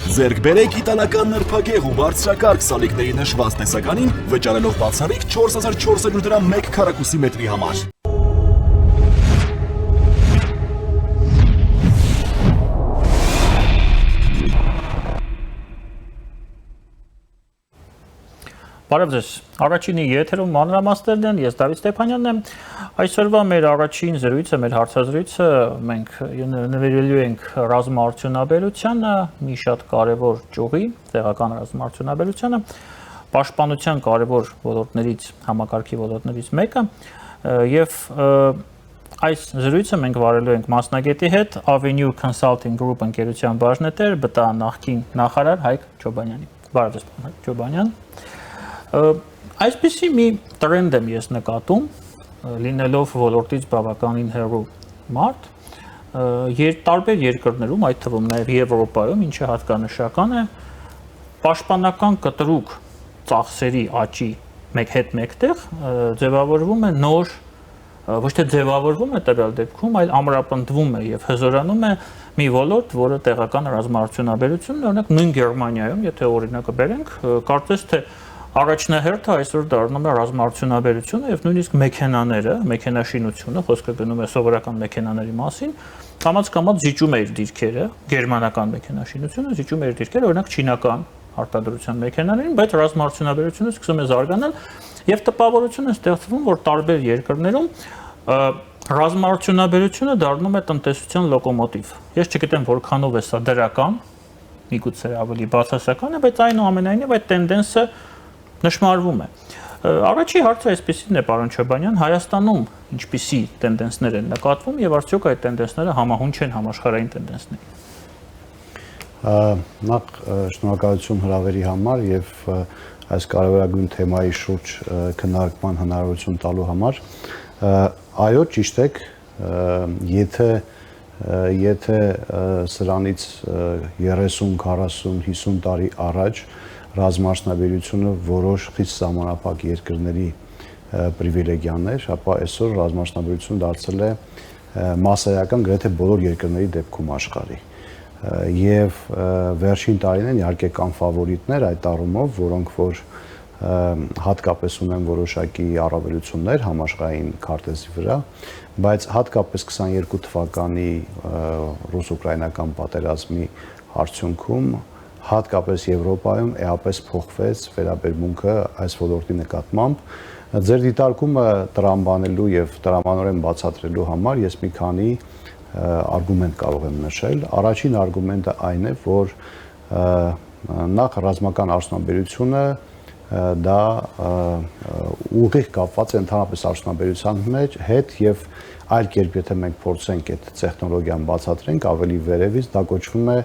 Ձեռք բերեք իտալական նրբագեղ ու բարձրակարգ սալիկների նշված տեսականին, վճարելով բացառիկ 4400 դրամ 1 քառակուսի մետրի համար։ Բարև ձեզ, առաջինի եթերում մանրամասներն են, ես Դավիթ Ստեփանյանն եմ, այսօրվա մեր առաջին զրույցը, մեր հարցազրույցը մենք նվիրելու ենք ռազմաարդյունաբերությանը, մի շատ կարևոր ճյուղի, տեղական ռազմաարդյունաբերությանը, պաշտպանության կարևոր ոլորտներից, համակարգի ոլորտներից մեկը, եւ այս զրույցը մենք վարելու ենք մասնագետի հետ, Avenue Consulting Group ընկերության բաժնետեր, ԲՏԱ նախկին նախարար Հայկ Չոբանյանի։ Բարև ձեզ, Հայկ Չոբանյան։ Այսպիսի մի տրենդ եմ ես նկատում, լինելով ոլորտից բավականին հեռու մարդ, տարբեր երկրներում, այդ թվում նաև Եվրոպայում, ինչը հատկանշական է, պաշտպանական կտրուկ ծախսերի աճի հետ մեկտեղ ձևավորվում է նոր, ոչ թե ձևավորվում է տվյալ դեպքում, այլ ամրապնդվում է եւ հզորանում է մի ոլորտ, որը տեղական ռազմաարդյունաբերությունն է, օրինակ նույն Գերմանիայում, եթե օրինակը բերենք, կարծես թե առաջնահերթը այսօր դառնում է ռազմաարդյունաբերությունը եւ նույնիսկ մեքենաները, մեքենաշինությունը, խոսքը գնում է սովորական մեքենաների մասին, կամաց զիջում է իր դիրքերը, գերմանական մեքենաշինությունը զիջում է իր դիրքերը, օրինակ չինական արտադրության մեքենաներին, բայց ռազմաարդյունաբերությունը սկսում է զարգանալ եւ տպավորություն է ստեղծվում, որ տարբեր երկրներում ռազմաարդյունաբերությունը դառնում է տնտեսության լոկոմոտիվ։ Ես չգիտեմ որքանով է սա դրական, միգուցե ավելի բացասական է, բայց այնուամենայնիվ այդ տենդենսը նշմարվում է։ Առաջի հարցը այսպեսին է, պարոն Չոբանյան, Հայաստանում ինչպիսի տենդենսներ են նկատվում եւ արդյոք այդ տենդենսները համահունչ են համաշխարհային տենդենսներին։ Նախ շնորհակալություն հրավերի համար եւ այս կարևորագույն թեմայի շուրջ քննարկման հնարավորություն տալու համար։ Այո, ճիշտ եք, եթե սրանից 30, 40, 50 տարի առաջ ռազմաարդյունաբերությունը որոշ խիստ սահմանափակ երկրների պրիվիլեգիան էր, ապա այսօր ռազմաարդյունաբերությունը դարձել է մասսայական գրեթե բոլոր երկրների դեպքում աշխարհի։ Եվ վերջին տարիներին իհարկե կան ֆավորիտներ այդ առումով, որոնք որ հատկապես ունեն որոշակի առավելություններ համաշխարհային քարտեզի վրա, բայց հատկապես 22 թվականի ռուս-ուկրաինական պատերազմի արդյունքում հատկապես Եվրոպայում էապես փոխվեց վերաբերմունքը այս ոլորտի նկատմամբ։ Ձեր դիտարկումը տրամաբանելու եւ տրամանորեն բացատրելու համար ես մի քանի արգումենտ կարող եմ նշել։ Առաջին արգումենտը այն է, որ նախ ռազմական արդյունաբերությունը դա ուղիղ կապված է ընդհանրապես արդյունաբերության հետ եւ այլ կերպ եթե մենք փորձենք այդ տեխնոլոգիան բացատրենք ավելի վերևից, դա կոչվում է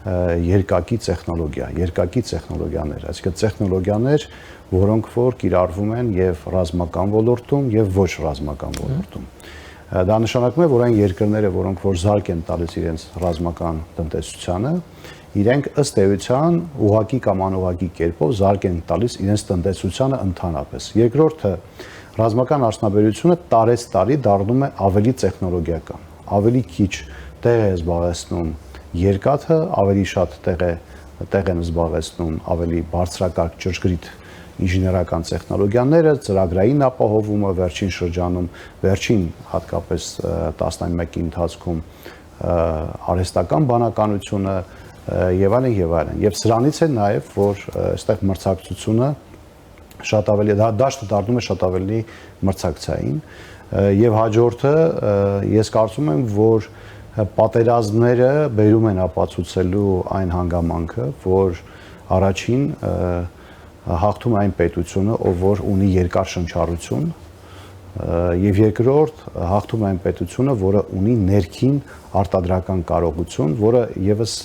երկակի տեխնոլոգիաներ, այսինքն տեխնոլոգիաներ, որոնք որ կիրառվում են եւ ռազմական ոլորտում եւ ոչ ռազմական ոլորտում։ Դա նշանակում է, որ այն երկրները, որոնք որ զարկ են տալիս իրենց ռազմական տնտեսությանը, իրենք ըստ էության ուղղակի կամ անուղղակի կերպով զարկ են տալիս իրենց տնտեսությանը ընդհանրապես։ Երկրորդը, ռազմական արդյունաբերությունը տարեցտարի դառնում է ավելի տեխնոլոգիական, ավելի քիչ տեղ է զբաղեցնում երկաթը, ավելի շատ տեղ են զբաղեցնում ավելի բարձրակարգ ճշգրիտ ինժեներական տեխնոլոգիաները, ծրագրային ապահովումը վերջին շրջանում, վերջին հատկապես 11-ի ընթացքում արհեստական բանականությունը եւ այլն եւ այլն։ Եվ սրանից է նաեւ, որ այստեղ մրցակցությունը շատ ավելի դաշտը դառնում է շատ ավելի մրցակցային եւ հաջորդը ես կարծում եմ, որ պատերազմները բերում են ապացուցելու այն հանգամանքը, որ առաջին հաղթում այն պետությունը, ով որ ունի երկար շնչառություն, եւ երկրորդ հաղթում այն պետությունը, որը ունի ներքին արտադրական կարողություն, որը եւս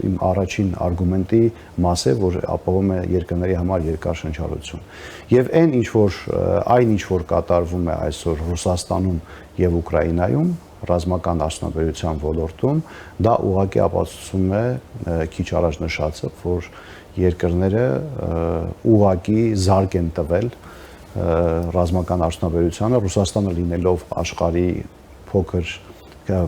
իմ առաջին արգումենտի մաս է, որ ապահովում է երկրների համար երկար շնչառություն։ Եվ այն ինչ որ կատարվում է այսօր Ռուսաստանում եւ Ուկրաինայում, ռազմական արդյունաբերության ոլորտում, դա ուղղակի ապացուցում է քիչ առաջ նշածը, որ երկրները ուղղակի զարկ են տվել ռազմական արդյունաբերությանը, Ռուսաստանը լինելով աշխարհի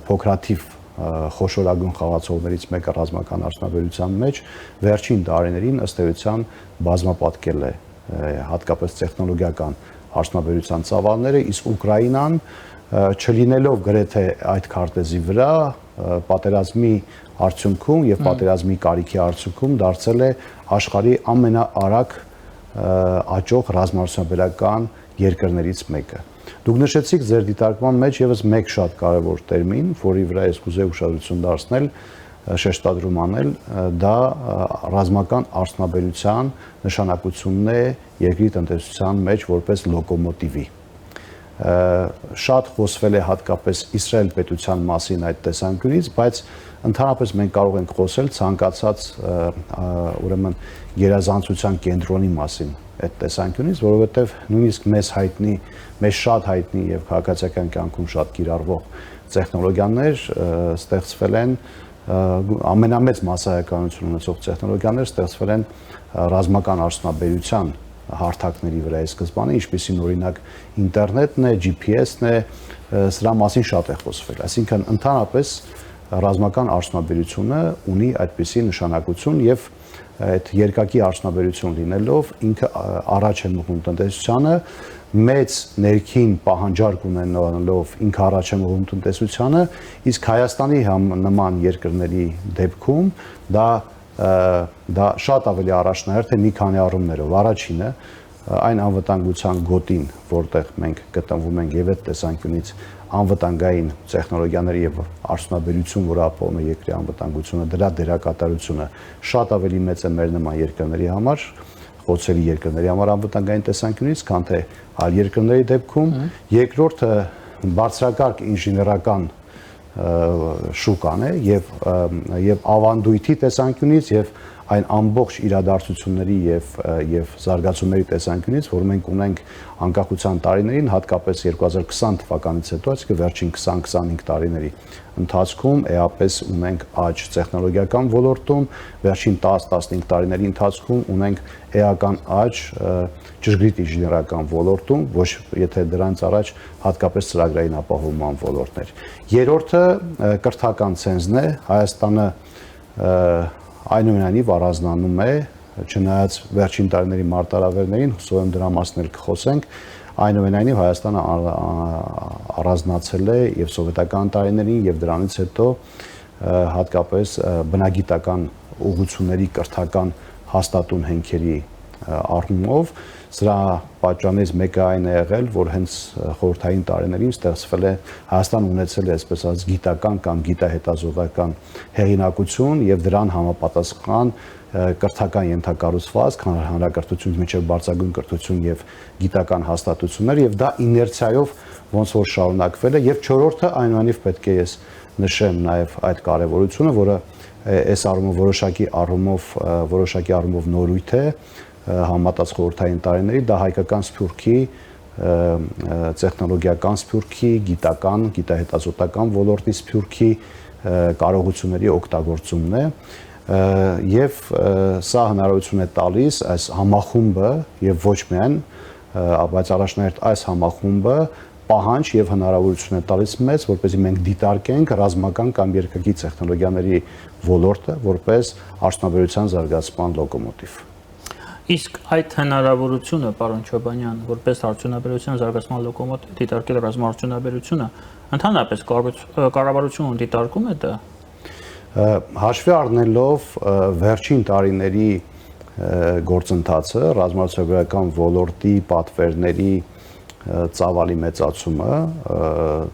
փոքրաթիվ խոշորագույն խաղացողներից մեկը ռազմական արդյունաբերության մեջ վերջին տարիներին ըստ էության բազմապատկել է հատկապես տեխնոլոգիական արդյունաբերության ծավալները, իսկ Ուկրաինան չլինելով գրեթե այդ քարտեզի վրա պատերազմի արդյունքում եւ պատերազմի կարիքի արդյունքում դարձել է աշխարհի ամենաարագ աճող ռազմաարդյունաբերական երկրներից մեկը։ Դուք նշեցիք ձեր դիտարկման մեջ եւս մեկ շատ կարևոր տերմին, որի վրա ես կուզեի ուշադրություն դարձնել, շեշտադրում անել, դա ռազմական արդյունաբերության նշանակությունն է երկրի տնտեսության մեջ որպես լոկոմոտիվի։ Շատ խոսվել է հատկապես Իսրայել պետության մասին այդ տեսանկյունից, բայց ընդհանրապես մենք կարող ենք խոսել ցանկացած ուրեմն գերազանցության կենտրոնի մասին այդ տեսանկյունից, որովհետև նույնիսկ մեզ շատ հայտնի եւ քաղաքացիական կյանքում շատ կիրառվող տեխնոլոգիաներ ստեղծվել են ամենամեծ մասսայականություն ունեցող տեխնոլոգիաներ ստեղծվել են ռազմական արդյունաբերության հարթակների վրա է սկզբանը, ինչպեսին օրինակ ինտերնետն է, GPS-ն է, սրա մասին շատ է խոսվել։ Այսինքն ընդհանրապես ռազմական արդյունաբերությունը ունի այդպիսի նշանակություն եւ այդ երկակի արդյունաբերություն լինելով ինքը առաջ է մղում տնտեսությանը, մեծ ներքին պահանջարկ ունենալով ինքը առաջ է մղում տնտեսությանը, իսկ Հայաստանի նման երկրների դեպքում դա շատ ավելի առաջնահերթ է մի քանի առումներով։ Առաջինը այն անվտանգության գոտին, որտեղ մենք գտնվում ենք եւ այդ տեսանկյունից անվտանգային տեխնոլոգիաների եւ արդյունաբերություն, որը ապահովում է երկրի անվտանգությունը, դրա դերակատարությունը շատ ավելի մեծ է մեր նման երկրների համար, խոցելի երկրների համար անվտանգային տեսանկյունից, քան թե այլ երկրների դեպքում։ Երկրորդը բարձրակարգ ինժեներական շուկան է եւ ավանդույթի տեսանկյունից եւ այն ամբողջ իրադարձությունների եւ զարգացումների տեսանկյունից, որ մենք ունենք անկախության տարիներին, հատկապես 2020 թվականից հետո, այսինքն վերջին 20-25 տարիների ընթացքում էապես ունենք աճ տեխնոլոգիական ոլորտում, վերջին 10-15 տարիների ընթացքում ունենք էական աճ ճշգրիտ ինժեներական ոլորտում, ոչ եթե դրանից առաջ հատկապես ծրագրային ապահովման ոլորտներ։ Երրորդը կրթական ցենզն է, Հայաստանը այնուամենայնիվ առանձնանում է, չնայած վերջին տարիների մարտահրավերներին, հուսով եմ դրա մասին էլ կխոսենք, այնուամենայնիվ Հայաստանը առանձնացել է եւ սովետական տարիներին եւ դրանից հետո հատկապես բնագիտական ուղղությունների կրթական հաստատուն հենքերի առումով սրա պատճառներից մեկը այն է եղել, որ հենց խորհրդային տարիներին ստեղծվել է Հայաստան ունեցել է այսպես ասած գիտական կամ գիտահետազոտական հեղինակություն եւ դրան համապատասխան կրթական ենթակառուցվածք, հանրակրթությունից մինչև բարձրագույն կրթություն եւ գիտական հաստատություններ եւ դա իներցիայով ոնց որ շարունակվել է եւ չորրորդը այնուամենայնիվ պետք է ես նշեմ նաեւ այդ կարեւորությունը, որը այս առումով որոշակի առումով նորույթ է համատած խորհրդային տարիների, դա հայկական սփյուռքի տեխնոլոգիական սփյուռքի, գիտական, գիտահետազոտական ոլորտի սփյուռքի կարողությունների օգտագործումն է եւ սա հնարավորություն է տալիս այս համախումբը եւ ոչ միայն, բայց առաջնահերթ այս համախումբը պահանջ եւ հնարավորություն է տալիս մեզ, որպեսզի մենք դիտարկենք ռազմական կամ երկակի տեխնոլոգիաների ոլորտը որպես արդյունաբերության զարգացման լոկոմոտիվ։ Իսկ այդ հնարավորությունը, պարոն Չոբանյան, որպես արդյունաբերության զարգացման լոկոմոտիվ դիտարկել ռազմաարդյունաբերությունը, ընդհանրապես կառավարությունը դիտարկում է դա։ Հաշվի առնելով վերջին տարիների գործընթացը, ռազմաարդյունաբերական ոլորտի պատվերների ծավալի մեծացումը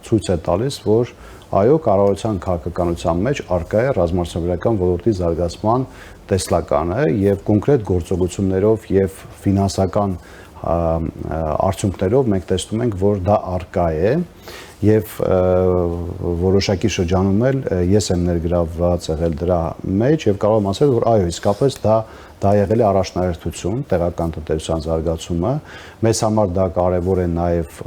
ցույց է տալիս, որ այո, կառավարության քաղաքականության մեջ առկա է ռազմաարդյունաբերական ոլորտի զարգացման տեսլականը եւ կոնկրետ գործողություններով եւ ֆինանսական արդյունքներով մենք տեսնում ենք, որ դա առկա է եւ որոշակի շրջանում էլ ես եմ ներգրավված եղել դրա մեջ եւ կարող եմ ասել, որ այո, իսկապես դա եղել է առաջնահերթություն, տեղական տնտեսության զարգացումը։ Մեզ համար դա կարեւոր է նաեւ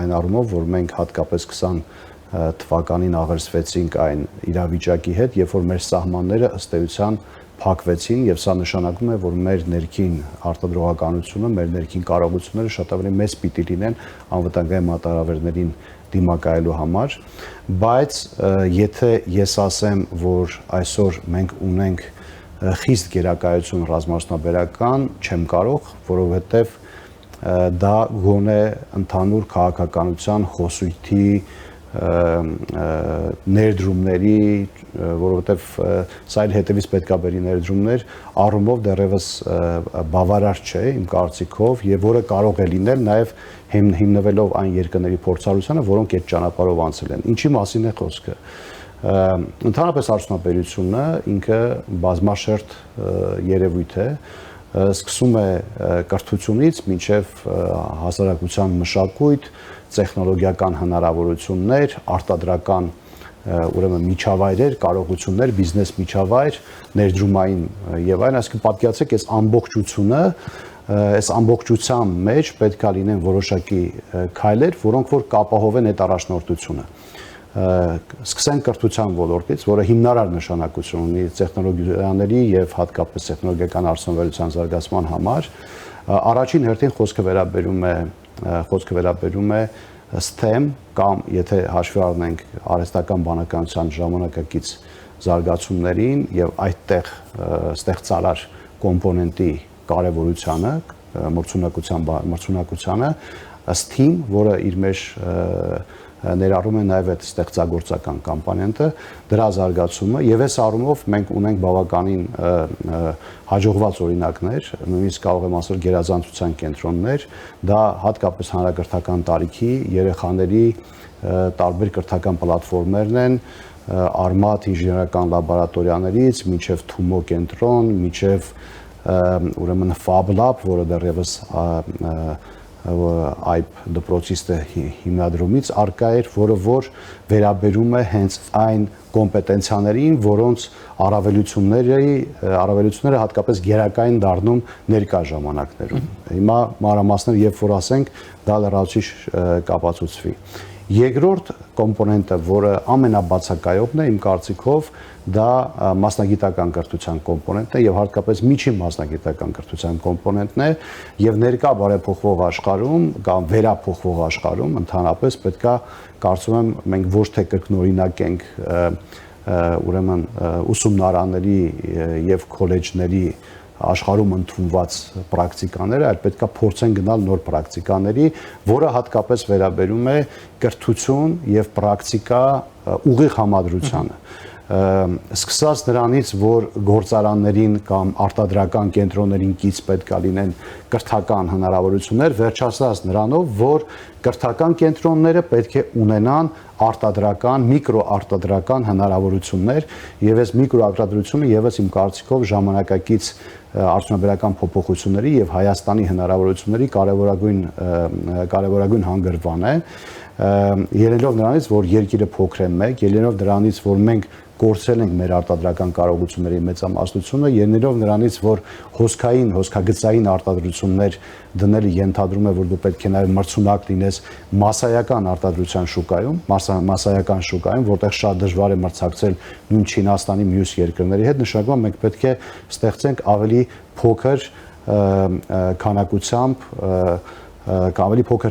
այն առումով, որ մենք հատկապես 20 թվականին աղերսվեցինք այն իրավիճակի հետ, երբ որ մեր սահմանները ըստ էության փակվեցին եւ սա նշանակում է, որ մեր ներքին արտադրողականությունը, մեր ներքին կարողությունները շատ ավելի մեծ պիտի լինեն անվտանգային մարտահրավերներին դիմակայելու համար, բայց եթե ես ասեմ, որ այսօր մենք ունենք խիստ գերակայություն ռազմաարդյունաբերական, չեմ կարող, որովհետև դա գոնե ընդհանուր քաղաքականության խոսույթի ներդրումների, որովհետև սա այլ հետևից պետք է բերի ներդրումներ, առումով դեռևս բավարար չէ իմ կարծիքով եւ որը կարող է լինել նաեւ հիմնվելով այն երկրների փորձառությանը, որոնք այդ ճանապարհով անցել են։ Ինչի մասին է խոսքը։ Ընդհանրապես արդյունաբերությունը ինքը բազմաշերտ երևույթ է, սկսում է կրթությունից մինչև հասարակության մշակույթ, տեխնոլոգիական հնարավորություններ, արտադրական ուրեմն միջավայրեր, կարողություններ, բիզնես միջավայր, ներդրումային եւ այլն, այսինքն պատկերացրեք այս ամբողջությունը, այս ամբողջության մեջ պետք է լինեն որոշակի քայլեր, որոնք որ կապահովեն այդ առաջնորդությունը։ Սկսենք կրթության ոլորտից, որը հիմնարար նշանակություն ունի տեխնոլոգիաների եւ հատկապես տեխնոլոգիական արդյունաբերության զարգացման համար, առաջին հերթին խոսքը վերաբերում է STEM կամ եթե հաշվի առնենք արհեստական բանականության ժամանակակից զարգացումներին եւ այդտեղ ստեղծարար կոմպոնենտի կարեւորությանը, մրցունակությանը, STEAM, որը իր մեջ ներառում է նաև այդ ստեղծագործական կոմպոնենտը, դրա զարգացումը եւ այս առումով մենք ունենք բավականին հաջողված օրինակներ, նույնիսկ կարող եմ ասել գերազանցության կենտրոններ, դա հատկապես հանրակրթական տարիքի երեխաների տարբեր կրթական պլատֆորմներն են, Արմատ ինժեներական լաբորատորիաներից, մինչև Թումո կենտրոն, մինչև ուրեմն Fab Lab, որը դեռևս այբ դպրոցից հիմնադրումից արկա էր, որը որ վերաբերում է հենց այն կոմպետենցիաներին, որոնց առավելությունները հատկապես գերակային դառնում ներկա ժամանակներում։ Հիմա մանրամասներ երբ որ ասենք, դա լրացուցիչ կապացուցվի։ Երկրորդ կոմպոնենտը, որը ամենաբացակայողն է իմ կարծիքով, դա մասնագիտական կրթության կոմպոնենտն է եւ հատկապես միջին մասնագիտական կրթության կոմպոնենտն է եւ ներկա բարեփոխվող աշխարհում կամ վերափոխվող աշխարհում ընդհանրապես պետքա կարծում եմ մենք ոչ թե կրկնօրինակենք ուրեմն ուսումնարանների եւ քոլեջների աշխարհում ընդունված պրակտիկաները, այլ պետք է փորձեն գնալ նոր պրակտիկաների, որը հատկապես վերաբերում է կրթություն եւ պրակտիկա ուղիղ համադրությանը։ Սկսած նրանից, որ գործարաններին կամ արտադրական կենտրոններին կից պետք է լինեն կրթական հնարավորություններ, վերջացած նրանով, որ կրթական կենտրոնները պետք է ունենան արտադրական, միկրոարտադրական հնարավորություններ եւ այս միկրոարտադրությունը եւս իմ կարծիքով ժամանակակից արդյունաբերական փոփոխությունների եւ Հայաստանի հնարավորությունների կարևորագույն հանգրվան է, ելնելով նրանից, որ երկիրը փոքր է մեկ, ելնելով նրանից, որ մենք կորցրել ենք մեր արտադրական կարողությունների մեծամասնությունը, ելնելով նրանից, որ հոսքագծային արտադրություններ դնելը ենթադրում է, որ դու պետք է նաև մրցունակ լինես մասսայական արտադրության շուկայում, որտեղ շատ դժվար է մրցակցել նույն Չինաստանի մյուս երկրների հետ, նշանակում է մենք պետք է ստեղծենք ավելի փոքր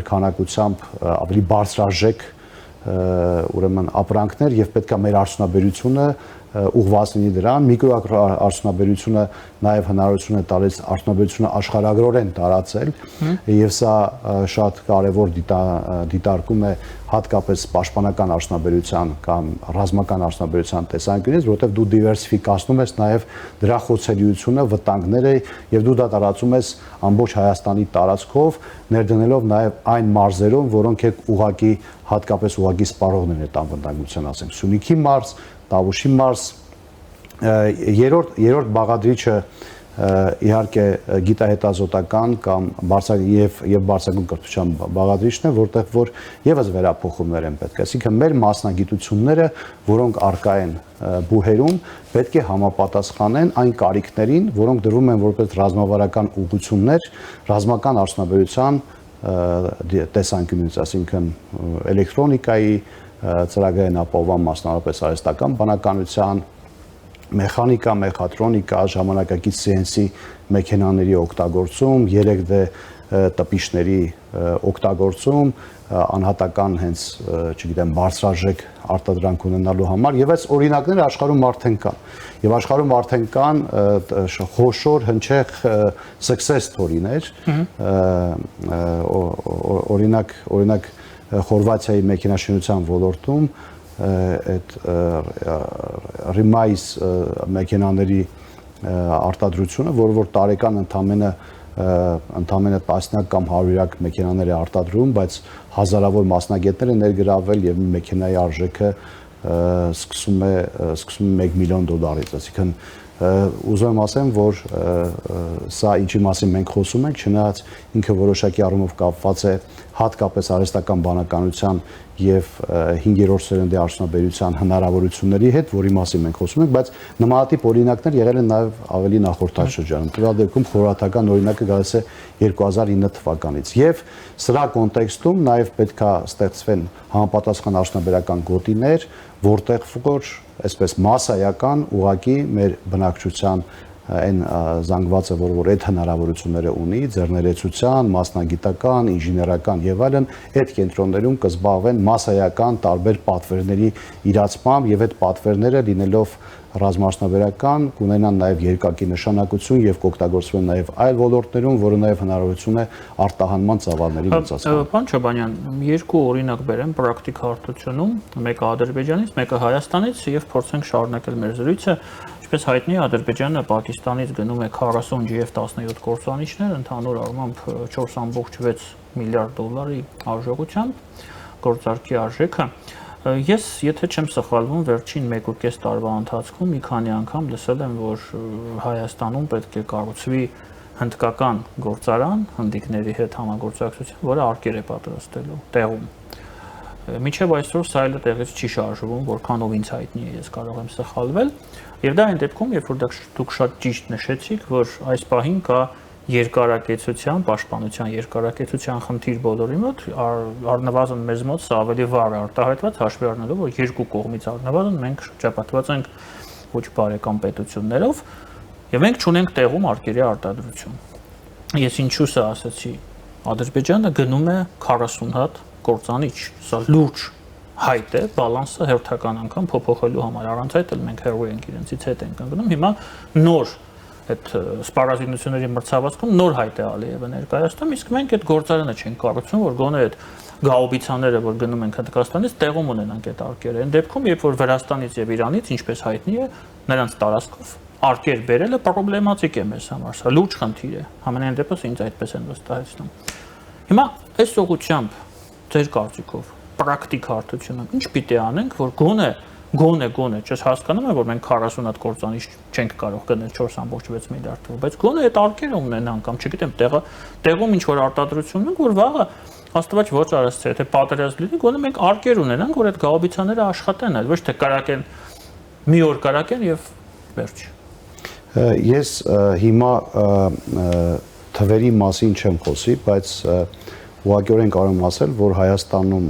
քանակությամբ, ավելի բարձրաժեք ուրեմն ապրանքներ եւ պետք է մեր արդյունաբերությունը ուղղված լինի դրան, միկրոարդյունաբերությունը նաև հնարավորություն է տալիս արդյունաբերությունը աշխարհագրորեն տարածել եւ սա շատ կարեւոր դիտարկում է հատկապես պաշտպանական արդյունաբերության կամ ռազմական արդյունաբերության տեսանկյունից, որովհետեւ դու դիվերսիֆիկացնում ես նաև դրա խոցելիությունը, վտանգները եւ դու դա տարածում ես ամբողջ Հայաստանի տարածքով, ներդնելով նաև այն մարզերում, որոնք ուղղակի հատկապես ուղղակի սպառողներ են անվտանգության, ասենք Սյունիքի մարզ, Տավուշի մարզ, երրորդ բաղադրիչը իհարկե գիտահետազոտական կամ բարձրագույն կրթության բաղադրիչն է, որտեղ որ եւս վերափոխումներ են պետք։ Այսինքն մեր մասնագիտությունները, որոնք առկա են բուհերում, պետք է համապատասխանեն այն կարիքներին, որոնք դրվում են որպես ռազմավարական ուղղություններ ռազմական արդյունաբերության տեսանկյունից, այսինքն էլեկտրոնիկայի, ծրագրային ապահովման մասնավորապես արհեստական բանականության, մեխանիկա, մեխատրոնիկա, ժամանակակից CNC մեքենաների օգտագործում, 3D տպիչների օգտագործում, անհատական հենց, չգիտեմ, բարձրաժեք արտադրանք ունենալու համար, եւ այս օրինակները աշխարհում արդեն կան։ Եվ աշխարհում արդեն կան խոշոր հնչեղ success story-ներ, օրինակ Խորվաթիայի մեքենաշինության ոլորտում այդ Ռիմայս մեքենաների արտադրությունը, որ տարեկան ընդամենը տասնյակ կամ հարյուրյակ մեքենաներ է արտադրում, բայց հազարավոր մասնագետներ են ներգրավել եւ մեքենայի արժեքը սկսում է $1 միլիոն, այսինքն ուզում եմ ասեմ, որ սա ինչի մասին մենք խոսում ենք, չնայած ինքը որոշակի առումով կապված է հատկապես արհեստական բանականության եւ 5-րդ սերնդի արդյունաբերության հնարավորությունների հետ, որի մասին մենք խոսում ենք, բայց նմանատիպ օրինակներ եղել են նաեւ ավելի նախորդ շրջանում։ Տվյալ դեպքում խորհրդական օրինակը գալիս է 2009 թվականից եւ սրա կոնտեքստում նաեւ պետքա ստեղծվեն համապատասխան արդյունաբերական գոտիներ, որտեղ որ այսպես մասսայական ուղակի մեր բնակչության այն զանգվածը, որ այդ հնարավորությունները ունի, ձեռներեցության, մասնագիտական, ինժեներական եւ այլն, այդ կենտրոններում կզբաղվեն մասսայական տարբեր պատվերների իրացմամբ եւ այդ պատվերները լինելով ռազմաարդյունաբերական կունենան նաեւ երկակի նշանակություն եւ կօգտագործվեն նաեւ այլ ոլորտներում, որը նաեւ հնարավորություն է արտահանման ծավալների լուծացման։ Պարոն Չոբանյան, երկու օրինակ բերեմ պրակտիկ հարթությունում, մեկը Ադրբեջանից, մեկը Հայաստանից եւ փորձենք շարունակել մեր զրույցը։ Ինչպես հայտնի է, Ադրբեջանը Պակիստանից գնում է 40 GF-17 կործանիչներ, ընդհանուր առմամբ $4.6 միլիարդ արժողությամբ, գործարքի արժեքը։ Ես, եթե չեմ սխալվում, վերջին 1.5 տարվա ընթացքում մի քանի անգամ լսել եմ, որ Հայաստանում պետք է կառուցվի հնդկական գործարան, հնդիկների հետ համագործակցություն, որը արկեր է պատրաստելու տեղում։ Մինչև այսօր սա էլ տեղից չի շարժվում, որքանով ինձ հայտնի է, ես կարող եմ սխալվել։ Եվ դա այն դեպքում, երբ որ դուք շատ ճիշտ նշեցիք, որ այս պահին կա երկարակեցության, պաշտպանության երկարակեցության խնդիր բոլորի մոտ, առնվազն մեզ մոտ սա ավելի վառ է արտահայտված, հաշվի առնելով, որ երկու կողմից առնվազն մենք շրջապատված ենք ոչ բարեկամ պետություններով, եւ մենք չունենք տեղում արկերի արտադրություն։ Ես ինչու սա ասացի, Ադրբեջանը գնում է 40 հատ կործանիչ, սա լուրջ հայտ է, բալանսը հերթական անգամ փոփոխելու համար, առանց այդ էլ մենք հեռու ենք իրենցից հետ ենք ընկնում, հիմա նոր այդ սպառազինությունների մրցավազքում նոր հայտ է Ալիևը ներկայացնում, իսկ մենք այդ գործարանը չենք կառուցում, որ գոնե այդ գաուբիցաները, որ գնում են Հնդկաստանից, տեղում ունենանք այդ արկերը։ Այն դեպքում, երբ որ Վրաստանից եւ Իրանից, ինչպես հայտնի է, նրանց տարածքով արկեր բերելը պրոբլեմատիկ է մեզ համար, սա լուրջ խնդիր է։ Համենայն դեպս ինձ այդպես են վստահեցնում։ Հիմա այս ուղղությամբ ձեր կարծիքով պրակտիկ հարթությունում ինչ պիտի անենք, որ գոնե, չես հասկանում եմ, որ մենք 40 հատ կործանիչ չենք կարող գնել 4.6 միլիարդ, բայց գոնե այդ արկերը ունենան կամ չգիտեմ, տեղում ինչ որ արտադրություն ունենք, որ վաղը աստված ոչ արածցե, եթե պատերազմ լինի, գոնե մենք արկեր ունենանք, որ այդ գաուբիցաները աշխատեն, այլ ոչ թե կարակեն մի օր կարակեն եւ վերջ։ Ես հիմա թվերի մասին չեմ խոսի, բայց ուղղակիորեն կարող եմ ասել, որ Հայաստանում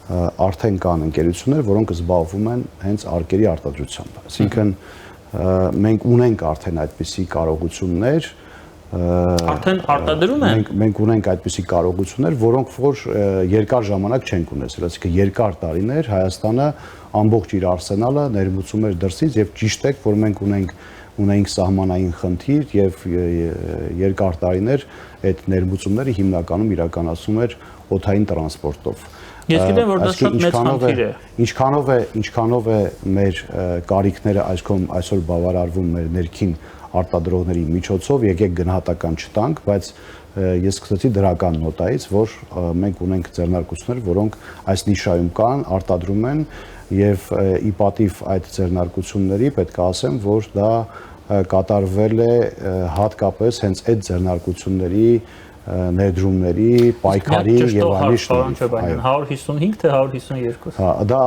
արդեն կան ընկերություններ, որոնք զբաղվում են հենց արկերի արտադրությամբ։ Այսինքն մենք ունենք արդեն այդպիսի կարողություններ, արդեն արտադրում են։ Մենք ունենք այդպիսի կարողություններ, որոնք որ երկար ժամանակ չենք ունեցել, այսինքն երկար տարիներ Հայաստանը ամբողջ իր արսենալը ներմուծում էր դրսից եւ ճիշտ է, որ մենք ունեինք սահմանային խնդիր եւ երկար տարիներ այդ ներմուծումները հիմնականում իրականացում էր օդային տրանսպորտով։ Ես գիտեմ, որ դա շատ մեծ խնդիր է։ Ինչքանով է մեր կարիքները այսօր բավարարվում մեր ներքին արտադրողների միջոցով, եկեք գնահատական չտանք, բայց ես սկսեցի դրական նոտայից, որ մենք ունենք ձեռնարկություններ, որոնք այս նիշայում կան, արտադրում են եւ ի պատիվ այդ ձեռնարկությունների պետք է ասեմ, որ դա կատարվել է հատկապես հենց այդ ձեռնարկությունների ներդրումների, պայքարի եւ այլն շնորհիվ։ 155 թե 152։ Հա, դա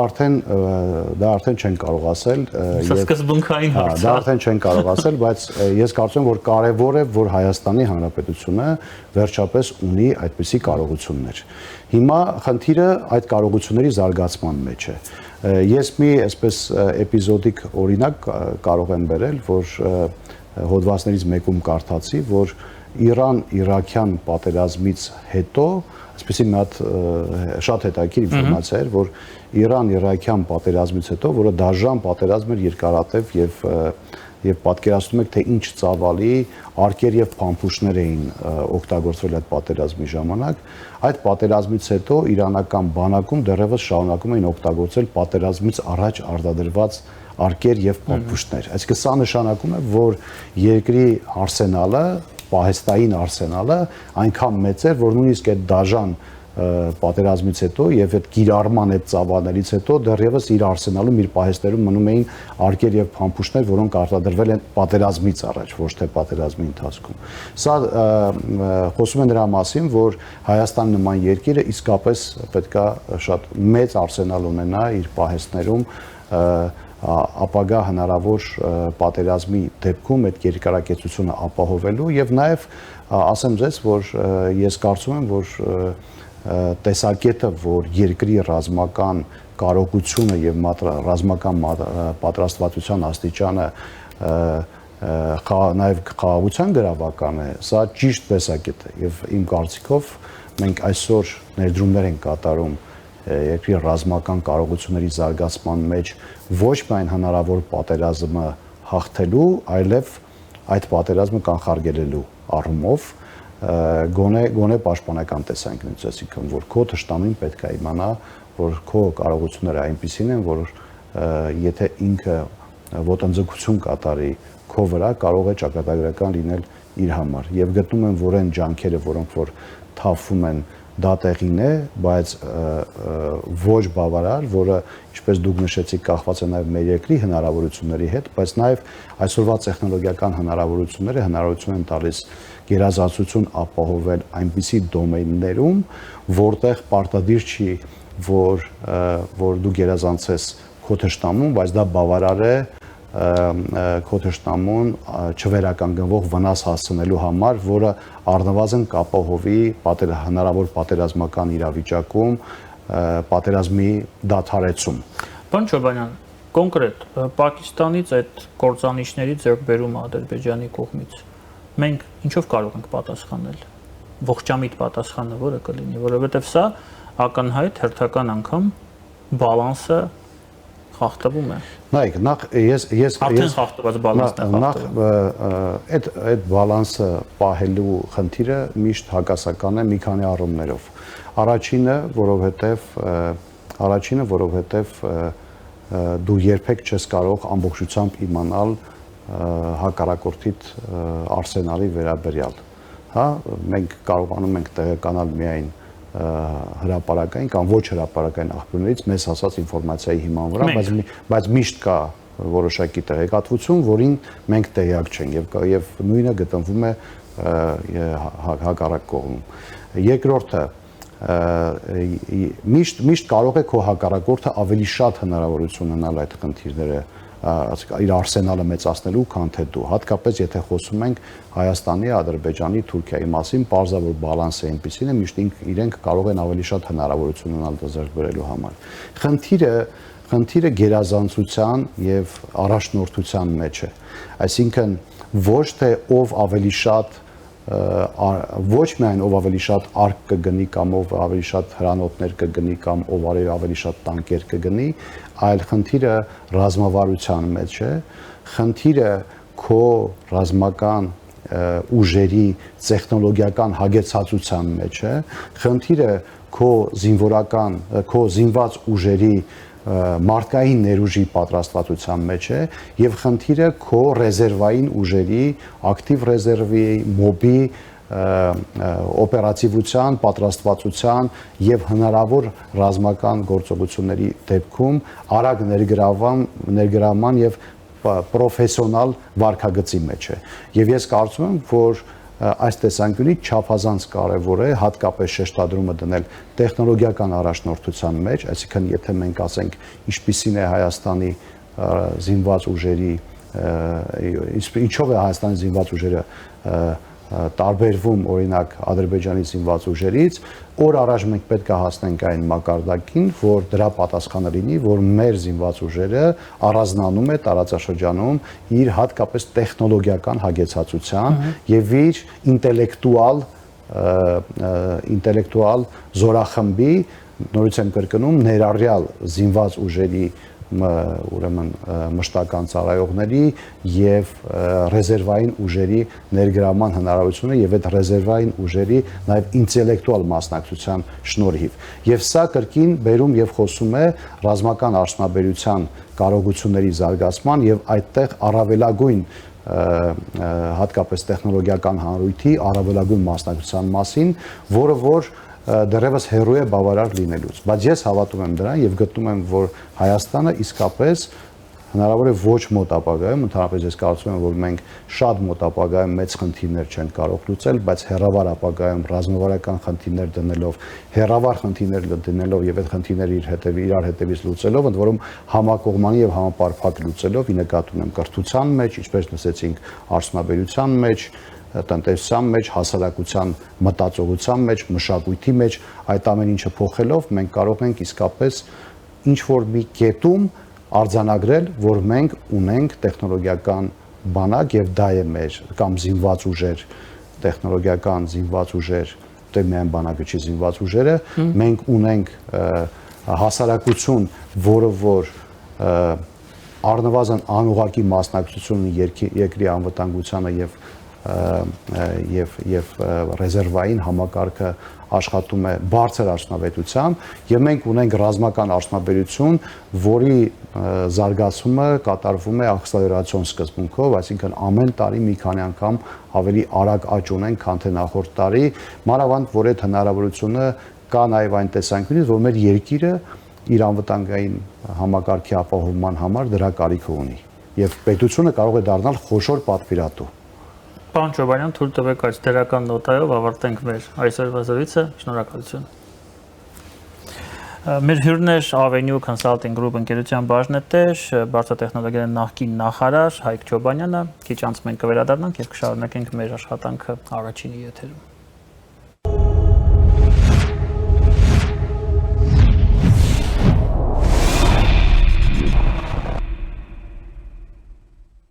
արդեն չեն կարող ասել եւ սկզբունքային հարց։ Դա արդեն չեն կարող ասել, բայց ես կարծում եմ, որ կարեւոր է, որ Հայաստանի Հանրապետությունը վերջապես ունի այդպիսի կարողություններ։ Հիմա խնդիրը այդ կարողությունների զարգացման մեջ է։ Ես մի այսպես էպիզոդիկ օրինակ կարող եմ բերել, որ հոդվածներից մեկում կարդացի, որ Իրան-Իրաքյան պատերազմից հետո, այսպեսի մի հատ շատ հետաքրքիր ինֆորմացիա էր, որ Իրան-Իրաքյան պատերազմից հետո, որը դաժան պատերազմ էր երկարատև եւ պատկերացնում եք, թե ինչ ծավալի արկեր եւ փամփուշտներ էին օգտագործվել այդ պատերազմի ժամանակ, այդ պատերազմից հետո իրանական բանակում դեռևս շարունակում էին օգտագործել պատերազմից առաջ արտադրված արկեր եւ փամփուշտներ։ Այսինքն սա նշանակում է, որ երկրի արսենալը, պահեստային արսենալը այնքան մեծ էր, որ նույնիսկ այդ դաժան պատերազմից հետո եւ այդ գիրառման այդ ծավալներից հետո դեռևս իր արսենալում, իր պահեստերում մնում էին արկեր եւ փամփուշտներ, որոնք արտադրվել են պատերազմից առաջ, ոչ թե պատերազմի ընթացքում։ Սա խոսում է նրա մասին, որ Հայաստան նման երկիրը իսկապես պետքա շատ մեծ արսենալ ունենա իր պահեստներում ապագա հնարավոր պատերազմի դեպքում այդ երկարակեցությունը ապահովելու եւ նաեւ ասեմ ձեզ, որ ես կարծում եմ, որ տեսակետը, որ երկրի ռազմական կարողությունը եւ ռազմական պատրաստվածության աստիճանը նաեւ խաղաղության գրավական է, սա ճիշտ տեսակետ է եւ իմ կարծիքով մենք այսօր ներդրումներ ենք կատարում երկրի ռազմական կարողությունների զարգացման մեջ ոչ միայն հնարավոր պատերազմը հաղթելու, այլև այդ պատերազմը կանխարգելելու առումով գոնե պաշտպանական տեսանկյունից, այսինքն որ քո թշնամին պետք է իմանա, որ քո կարողությունները այնպիսին են, որ եթե ինքը ոտնձգություն կատարի քո վրա, կարող է ճակատագրական լինել իր համար։ Եվ գտնում եմ, որ այն ջանքերը, որոնք որ թափվում են, դա տեղին է, բայց ոչ բավարար, որը, ինչպես դուք նշեցիք, կախված է նաև մեր երկրի հնարավորությունների հետ, բայց նաև այսօրվա տեխնոլոգիական հնարավորությունները հնարավորություն են տալիս գերազանցություն ապահովել այնպիսի դոմեյններում, որտեղ պարտադիր չի, որ դու գերազանցես քո թշնամուն, բայց դա բավարար է քո թշնամուն չվերականգնվող վնաս հասցնելու համար, որը առնվազն կապահովի հնարավոր պատերազմական իրավիճակում պատերազմի դադարեցում։ Պարոն Չոբանյան, կոնկրետ Պակիստանից այդ կործանիչների ձեռքբերումը Ադրբեջանի կողմից մենք ինչով կարող ենք պատասխանել։ Ողջամիտ պատասխանը որը կլինի, որովհետև սա ակնհայտ հերթական անգամ բալանսը խախտվում է։ Նայեք, նախ ես արդեն խախտված բալանսն է խախտվում։ Այդ բալանսը պահելու խնդիրը միշտ հակասական է մի քանի առումներով։ Առաջինը, որովհետև դու երբեք չես կարող ամբողջությամբ իմանալ հակառակորդիդ արսենալի վերաբերյալ։ Հա, մենք կարողանում ենք տեղեկանալ միայն հրապարակային կամ ոչ հրապարակային աղբյուրներից մեզ հասած ինֆորմացիայի հիման վրա, բայց միշտ կա որոշակի տեղեկատվություն, որին մենք տեղյակ չենք եւ նույնը գտնվում է հակառակ կողմում։ Երկրորդը միշտ կարող է քո հակառակորդը ավելի շատ հնարավորություն ունենալ այդ խնդիրները իր արսենալը մեծացնելու, քան թե դու, հատկապես եթե խոսում ենք Հայաստանի, Ադրբեջանի, Թուրքիայի մասին, պարզավոր բալանսը այնպիսին է, միշտ իրենք կարող են ավելի շատ հնարավորություն ունենալ դա ձեռք բերելու համար։ Խնդիրը գերազանցության եւ առաջնորդության մեջ է։ Այսինքն ոչ թե ով ավելի շատ ոչ միայն ով ավելի շատ արկ կգնի կամ ով ավելի շատ հրանոթներ կգնի կամ ով ավելի շատ տանկեր կգնի, այլ խնդիրը ռազմավարության մեջ է, խնդիրը քո ռազմական ուժերի տեխնոլոգիական հագեցածության մեջ է, խնդիրը քո զինված ուժերի մարդկային ներուժի պատրաստվածության մեջ է եւ խնդիրը քո ռեզերվային ուժերի, ակտիվ ռեզերվի, մոբի օպերատիվության, պատրաստվածության եւ հնարավոր ռազմական գործողությունների դեպքում արագ ներգրավման եւ պրոֆեսիոնալ վարքագծի մեջ է։ Եվ ես կարծում եմ, որ այս տեսանկյունից չափազանց կարևոր է հատկապես շեշտադրումը դնել տեխնոլոգիական առաջնորդության մեջ, այսինքն եթե մենք ասենք ինչպիսին է Հայաստանի զինված ուժերի ինչով է Հայաստանի զինված ուժերը տարբերվում օրինակ Ադրբեջանի զինված ուժերից, օր առաջ մենք պետք է հասնենք այն մակարդակին, որ դրա պատասխանը լինի, որ մեր զինված ուժերը առանձնանում է տարածաշրջանում իր հատկապես տեխնոլոգիական հագեցածության եւ իր ինտելեկտուալ զորախմբի, նորից եմ կրկնում, ներառյալ զինված ուժերի ուրեմն մշտական ծառայողների եւ ռեզերվային ուժերի ներգրավման հնարավորությունը եւ այդ ռեզերվային ուժերի նաեւ ինտելեկտուալ մասնակցության շնորհիվ եւ սա կրկին բերում եւ խոսում է ռազմական արդյունաբերության կարողությունների զարգացման եւ այդտեղ առավելագույն հատկապես տեխնոլոգիական հանրույթի առավելագույն մասնակցության մասին, որը որ դեռևս հեռու է բավարար լինելուց, բայց ես հավատում եմ դրան եւ գտնում եմ, որ Հայաստանը իսկապես հնարավոր է ոչ մոտ ապագայում, ընդհանրապես ես կարծում եմ, որ մենք շատ մոտ ապագայում մեծ խնդիրներ չենք կարող լուծել, բայց հեռավար ապագայում ռազմավարական խնդիրներ դնելով, հեռավար խնդիրներ դնելով եւ այդ խնդիրները իրար հետևից լուծելով, ընդ որում համակողմանի եւ համապարփակ լուծելով, ի նկատի ունեմ կրթության մեջ, ինչպես լսեցինք, արդյունաբերության մեջ, տնտեսության մեջ, հասարակության մտածողության մեջ, մշակույթի մեջ, այդ ամեն ինչը փոխելով մենք կարող ենք իսկապես ինչ որ մի կետում արձանագրել, որ մենք ունենք տեխնոլոգիական բանակ եւ դա է մեր կամ զինված ուժեր, տեխնոլոգիական զինված ուժեր, դե միայն բանակը չի զինված ուժերը, մենք ունենք հասարակություն, որը որ առնվազն անուղղակի մասնակցություն երկրի անվտանգությանը եւ ռեզերվային համակարգը աշխատում է բարձր արդյունավետությամբ եւ մենք ունենք ռազմական արդյունաբերություն, որի զարգացումը կատարվում է ակսելերացիոն սկզբունքով, այսինքն ամեն տարի մի քանի անգամ ավելի արագ աճ ունենք, քան թե նախորդ տարի, մանավանդ որ այդ հնարավորությունը կա նաեւ այն տեսանկյունից, որ մեր երկիրը իր անվտանգային համակարգի ապահովման համար դրա կարիքը ունի եւ պետությունը կարող է դառնալ խոշոր պատվիրատու։ Պարոն Չոբանյան, թույլ տվեք այս դերական նոտայով ավարտենք մեր այսօրվա զրույցը։ Շնորհակալություն։ Մեր հյուրն էր Avenue Consulting Group ընկերության բաժնետեր, բարձրատեխնոլոգիաների նախկին նախարար Հայկ Չոբանյանը։ Քիչ անց մենք կվերադառնանք եւ կշարունակենք մեր աշխատանքը առաջինի եթերում։